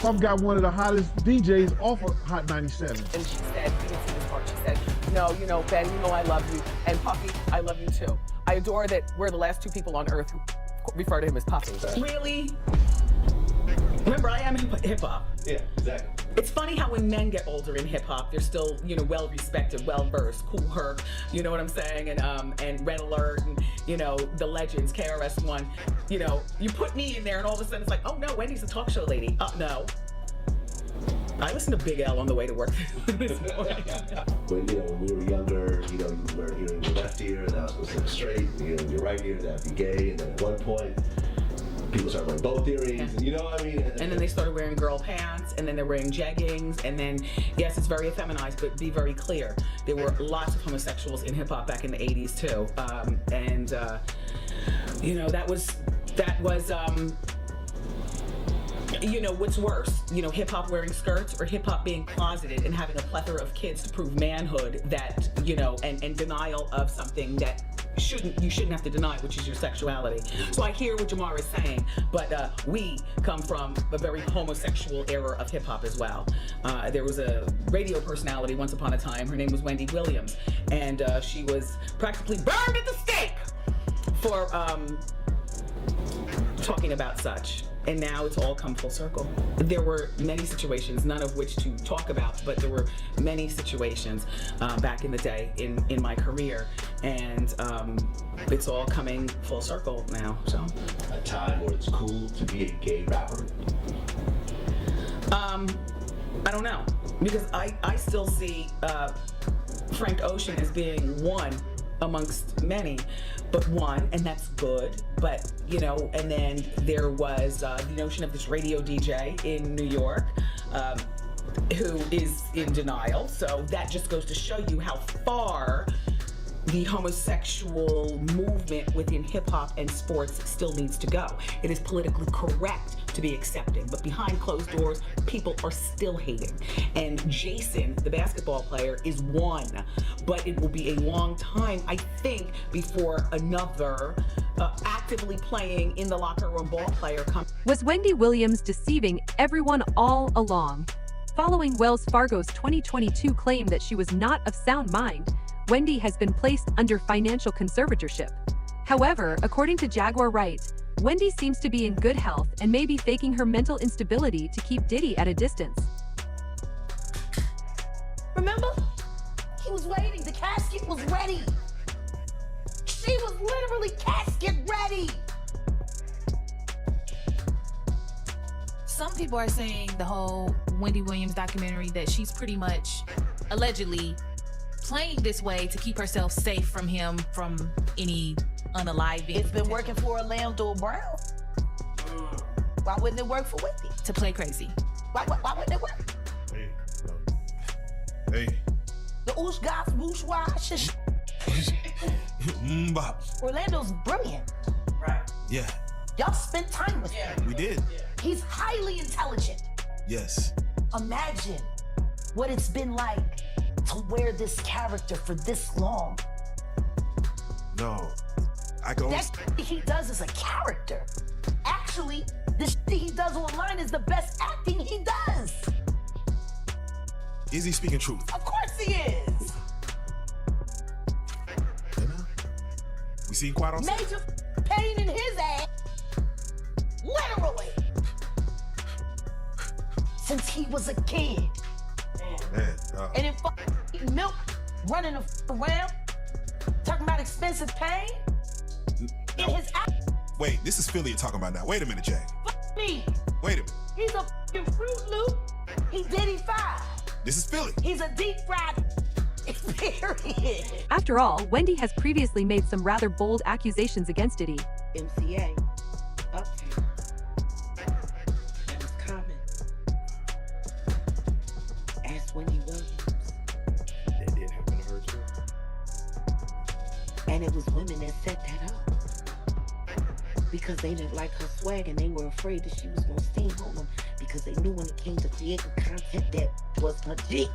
hip-hop got one of the hottest DJs off of Hot 97. And she said, you didn't see this part, she said, no, you know, Ben, you know I love you, and Puffy, I love you too. I adore that we're the last two people on earth who refer to him as Puffy. Really? Remember, I am hip-hop. Yeah, exactly. It's funny how when men get older in hip-hop, they're still, you know, well-respected, well-versed, Cool Herc, you know what I'm saying, and Red Alert, and, you know, the legends, KRS-One. You know, you put me in there, and all of a sudden it's like, oh no, Wendy's a talk show lady. No. I listened to Big L on the way to work this morning. When we were younger, you know, you were hearing your left ear, and that was supposed to be straight, you know, your right ear, that'd be gay, and then at one point, people started wearing both earrings, and you know what I mean? And then they started wearing girl pants, and then they're wearing jeggings, and then, yes, it's very effeminized, but be very clear. There were lots of homosexuals in hip hop back in the 80s too. You know, that was, you know, what's worse? You know, hip hop wearing skirts or hip hop being closeted and having a plethora of kids to prove manhood that, you know, and denial of something that you shouldn't have to deny, which is your sexuality. So I hear what Jamar is saying, but we come from a very homosexual era of hip hop as well. There was a radio personality once upon a time, her name was Wendy Williams, and she was practically burned at the stake for talking about such. And now it's all come full circle. There were many situations, none of which to talk about, but there were many situations back in the day in my career, and it's all coming full circle now, so. A time where it's cool to be a gay rapper? I don't know, because I still see Frank Ocean as being one amongst many, but one, and that's good. But, you know, and then there was the notion of this radio DJ in New York who is in denial. So that just goes to show you how far the homosexual movement within hip-hop and sports still needs to go. It is politically correct to be accepting, but behind closed doors, people are still hating. And Jason, the basketball player, is one, but it will be a long time, I think, before another actively playing in the locker room ball player comes. Was Wendy Williams deceiving everyone all along? Following Wells Fargo's 2022 claim that she was not of sound mind, Wendy has been placed under financial conservatorship. However, according to Jaguar Wright, Wendy seems to be in good health and may be faking her mental instability to keep Diddy at a distance. Remember? He was waiting. The casket was ready. She was literally casket ready. Some people are saying the whole Wendy Williams documentary that she's pretty much allegedly playing this way to keep herself safe from him, from any unaliving. It's been working for Orlando Brown. Why wouldn't it work for Wendy? To play crazy. Why wouldn't it work? Hey. The oosh gosh, whoosh wash. Orlando's brilliant. Right. Yeah. Y'all spent time with him. We did. He's highly intelligent. Yes. Imagine what it's been like to wear this character for this long. No, I can. That shit he does is a character. Actually, the shit he does online is the best acting he does. Is he speaking truth? Of course he is. You know? We seen Quad on set. Major pain in his ass. Literally. Since he was a kid. Man, And then eating milk, running around, talking about expensive pain. No. In his ass. Wait, this is Philly you're talking about now. Wait a minute, Jay. Me. Wait a minute. He's a f***ing Fruit Loop. He Diddy 5. This is Philly. He's a deep fried period. After all, Wendy has previously made some rather bold accusations against Diddy. MCA, Uptown. That was common. Ask Wendy Williams. That did happen to her too. And it was women that set that up. Because they didn't like her swag and they were afraid that she was gonna steamroll them, because they knew when it came to creating content that was legit.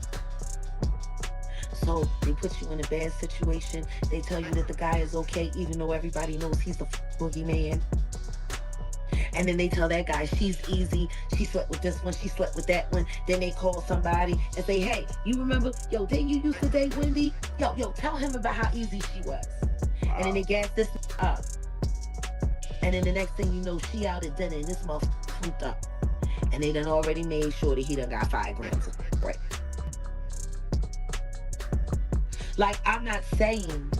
So they put you in a bad situation. They tell you that the guy is okay, even though everybody knows he's the boogeyman. And then they tell that guy she's easy. She slept with this one. She slept with that one. Then they call somebody and say, hey, you remember, yo, didn't you used to date Wendy? Yo, tell him about how easy she was. And then they gas this up. And then the next thing you know, she out at dinner and this motherfucker pumped up. And they done already made sure that he done got 5 grams of right. Like, I'm not saying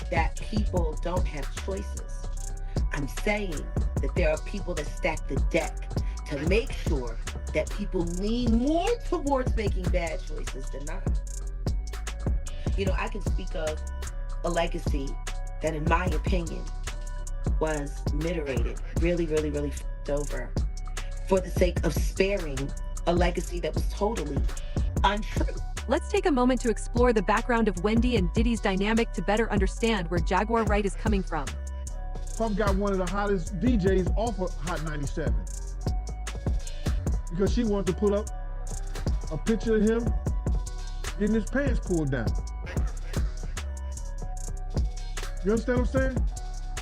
that people don't have choices. I'm saying that there are people that stack the deck to make sure that people lean more towards making bad choices than not. You know, I can speak of a legacy that, in my opinion, was mutilated, really f***ed over for the sake of sparing a legacy that was totally untrue. Let's take a moment to explore the background of Wendy and Diddy's dynamic to better understand where Jaguar Wright is coming from. Puff got one of the hottest DJs off of Hot 97 because she wanted to put up a picture of him getting his pants pulled down. You understand what I'm saying?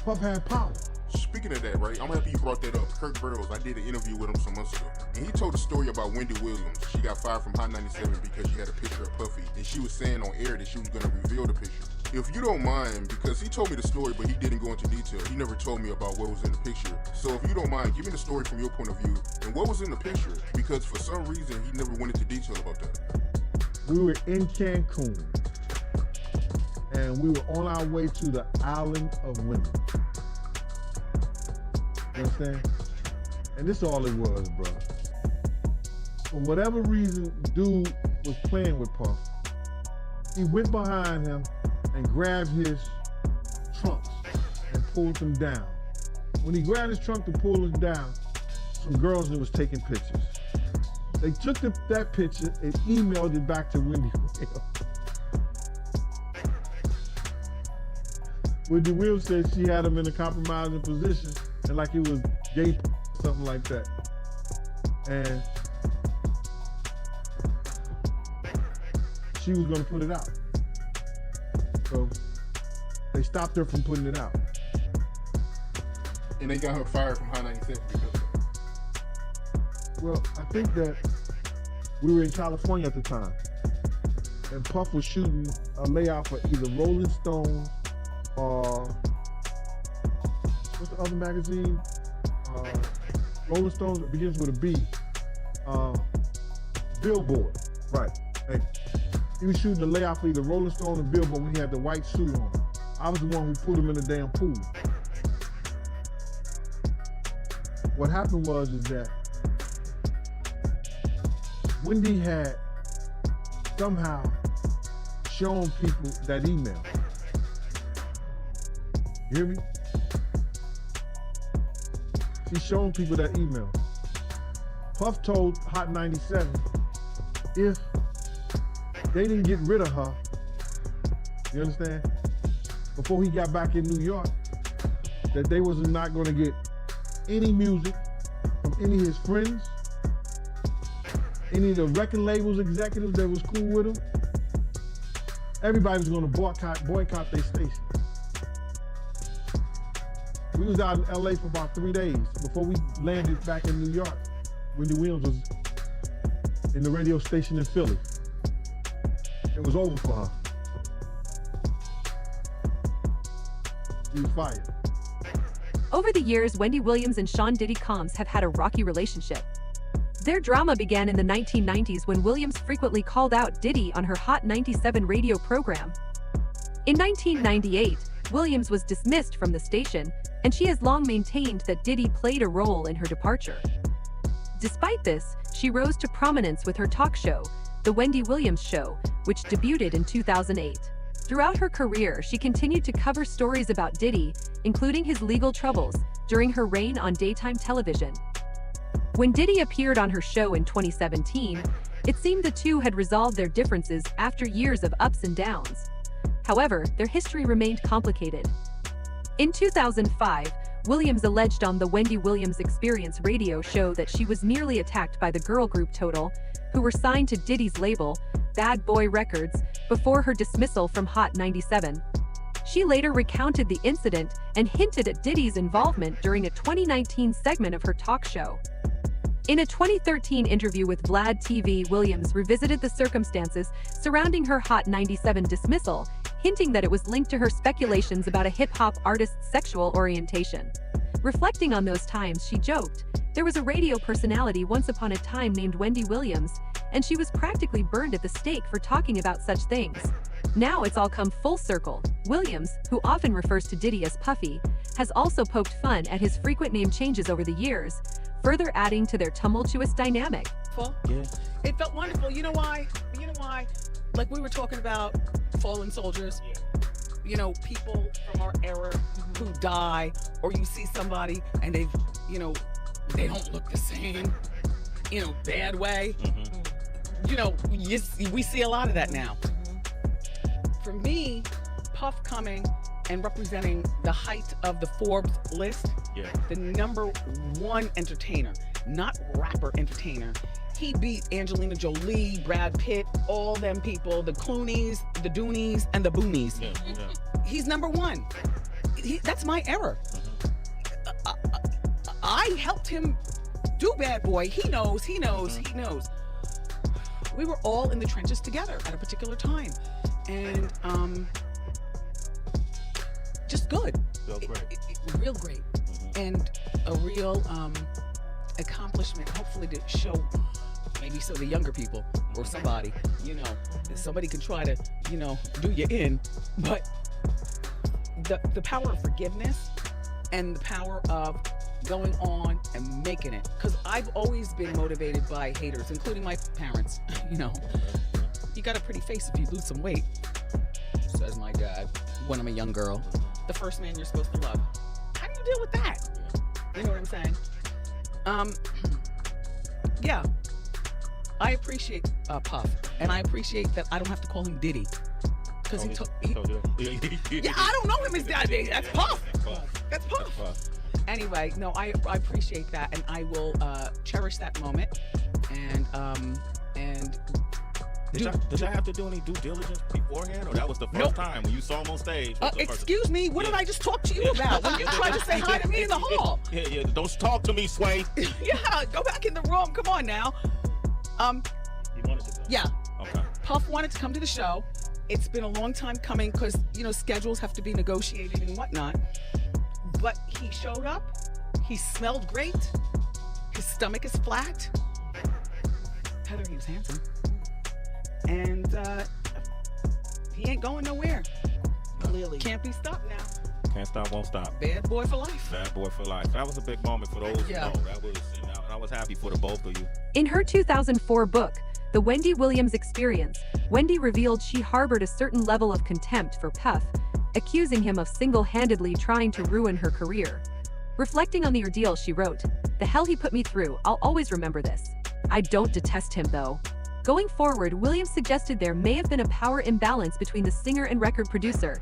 Puff had power. Speaking of that, right, I'm happy you brought that up. Kirk Burrows, I did an interview with him some months ago, and he told a story about Wendy Williams. She got fired from Hot 97 because she had a picture of Puffy, and she was saying on air that she was going to reveal the picture. If you don't mind, because he told me the story, but he didn't go into detail. He never told me about what was in the picture. So if you don't mind, give me the story from your point of view, and what was in the picture, because for some reason, he never went into detail about that. We were in Cancun, and we were on our way to the Island of Women. You understand? And this is all it was, bro. For whatever reason, dude was playing with Puff. He went behind him and grabbed his trunks and pulled them down. When he grabbed his trunk to pull them down, some girls that was taking pictures. They took that picture and emailed it back to Wendy Williams. Wendy Williams said she had him in a compromising position and like it was gay, something like that. And she was gonna put it out. So they stopped her from putting it out. And they got her fired from Hot 97 because of that. Well, I think that we were in California at the time, and Puff was shooting a layout for either Rolling Stone or what's the other magazine? Rolling Stone begins with a B. Billboard, right? Hey, he was shooting the layout for either Rolling Stone or Billboard when he had the white suit on. I was the one who put him in the damn pool. What happened was that Wendy had somehow shown people that email. You hear me? She's showing people that email. Puff told Hot 97 if they didn't get rid of her, you understand, before he got back in New York, that they was not going to get any music from any of his friends, any of the record labels executives that was cool with him. Everybody was going to boycott their station. We was out in LA for about 3 days before we landed back in New York. Wendy Williams was in the radio station in Philly. It was over for her. She was fired. Over the years, Wendy Williams and Sean Diddy Combs have had a rocky relationship. Their drama began in the 1990s when Williams frequently called out Diddy on her Hot 97 radio program. In 1998, Williams was dismissed from the station, and she has long maintained that Diddy played a role in her departure. Despite this, she rose to prominence with her talk show, The Wendy Williams Show, which debuted in 2008. Throughout her career, she continued to cover stories about Diddy, including his legal troubles, during her reign on daytime television. When Diddy appeared on her show in 2017, it seemed the two had resolved their differences after years of ups and downs. However, their history remained complicated. In 2005, Williams alleged on the Wendy Williams Experience radio show that she was nearly attacked by the girl group Total, who were signed to Diddy's label, Bad Boy Records, before her dismissal from Hot 97. She later recounted the incident and hinted at Diddy's involvement during a 2019 segment of her talk show. In a 2013 interview with Vlad TV, Williams revisited the circumstances surrounding her Hot 97 dismissal, hinting that it was linked to her speculations about a hip-hop artist's sexual orientation. Reflecting on those times, she joked, "There was a radio personality once upon a time named Wendy Williams, and she was practically burned at the stake for talking about such things." Now it's all come full circle. Williams, who often refers to Diddy as Puffy, has also poked fun at his frequent name changes over the years, further adding to their tumultuous dynamic. Yeah. It felt wonderful. You know why? Like we were talking about fallen soldiers. You know, people from our era who die, or you see somebody and they've, they don't look the same, bad way. We see a lot of that now. For me, Puff coming and representing the height of the Forbes list, the #1 entertainer, not rapper entertainer. He beat Angelina Jolie, Brad Pitt, all them people, the Clooney's, the Doonies, and the Boonies. He's #1. That's my era. I helped him do Bad Boy. He knows. We were all in the trenches together at a particular time. And just good. Real great. And a real accomplishment, hopefully to show maybe some of the younger people or somebody, somebody can try to, do you in, but the power of forgiveness and the power of going on and making it. Because I've always been motivated by haters, including my parents. You got a pretty face if you lose some weight, says my dad when I'm a young girl. The first man you're supposed to love. How do you deal with that? You know what I'm saying? Yeah. I appreciate Puff, and I appreciate that I don't have to call him Diddy. Because yeah, I don't know him as Daddy. That's Puff. That's Puff. Anyway, no, I appreciate that, and I will cherish that moment. And did y'all have to do any due diligence beforehand, or that was the first time when you saw him on stage? Excuse me, what did I just talk to you about when you tried to say hi to me in the hall? Yeah, don't talk to me, Sway. Yeah, go back in the room. Come on now. You wanted to go? Yeah. Okay. Puff wanted to come to the show. It's been a long time coming because, schedules have to be negotiated and whatnot. But he showed up. He smelled great. His stomach is flat. Heather, he was handsome. And he ain't going nowhere. Clearly. Can't be stopped now. Can't stop, won't stop. Bad boy for life. Bad boy for life. That was a big moment for those who know. I was happy for the both of you. In her 2004 book, The Wendy Williams Experience, Wendy revealed she harbored a certain level of contempt for Puff, accusing him of single-handedly trying to ruin her career. Reflecting on the ordeal, she wrote, "The hell he put me through, I'll always remember this. I don't detest him though." Going forward, Williams suggested there may have been a power imbalance between the singer and record producer.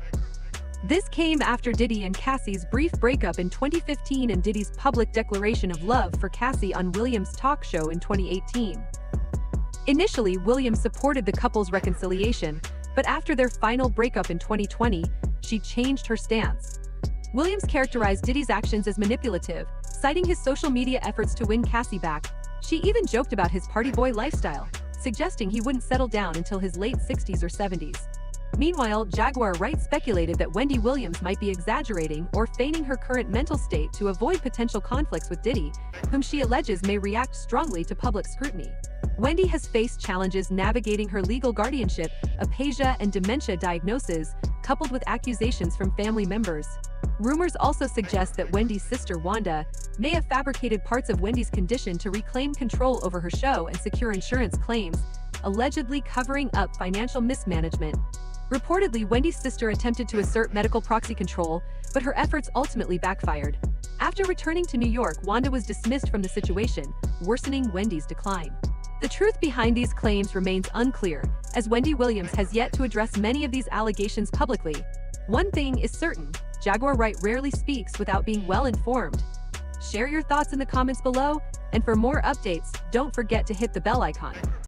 This came after Diddy and Cassie's brief breakup in 2015 and Diddy's public declaration of love for Cassie on Williams' talk show in 2018. Initially, Williams supported the couple's reconciliation, but after their final breakup in 2020, she changed her stance. Williams characterized Diddy's actions as manipulative, citing his social media efforts to win Cassie back. She even joked about his party boy lifestyle, suggesting he wouldn't settle down until his late 60s or 70s. Meanwhile, Jaguar Wright speculated that Wendy Williams might be exaggerating or feigning her current mental state to avoid potential conflicts with Diddy, whom she alleges may react strongly to public scrutiny. Wendy has faced challenges navigating her legal guardianship, aphasia and dementia diagnoses, coupled with accusations from family members. Rumors also suggest that Wendy's sister Wanda may have fabricated parts of Wendy's condition to reclaim control over her show and secure insurance claims, allegedly covering up financial mismanagement. Reportedly, Wendy's sister attempted to assert medical proxy control, but her efforts ultimately backfired. After returning to New York, Wanda was dismissed from the situation, worsening Wendy's decline. The truth behind these claims remains unclear, as Wendy Williams has yet to address many of these allegations publicly. One thing is certain, Jaguar Wright rarely speaks without being well informed. Share your thoughts in the comments below, and for more updates, don't forget to hit the bell icon.